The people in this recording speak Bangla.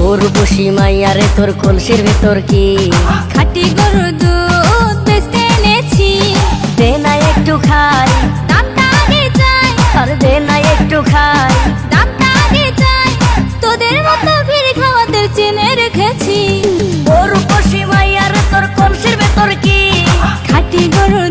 উর্বশী মাইয়ারে তোর কলসির ভেতর কি খাঁটি গরুর দুধ বেচতে এনেছি। দে না একটু খাই, দামটা আগে চাই, আর দে না একটু খাই। দামটা আগে চাই, তোদের মতো ভিড় খাওয়াদের চেনে রেখেছি। উর্বশী মাইয়ারে তোর কলসির ভেতর কি খাঁটি গরুর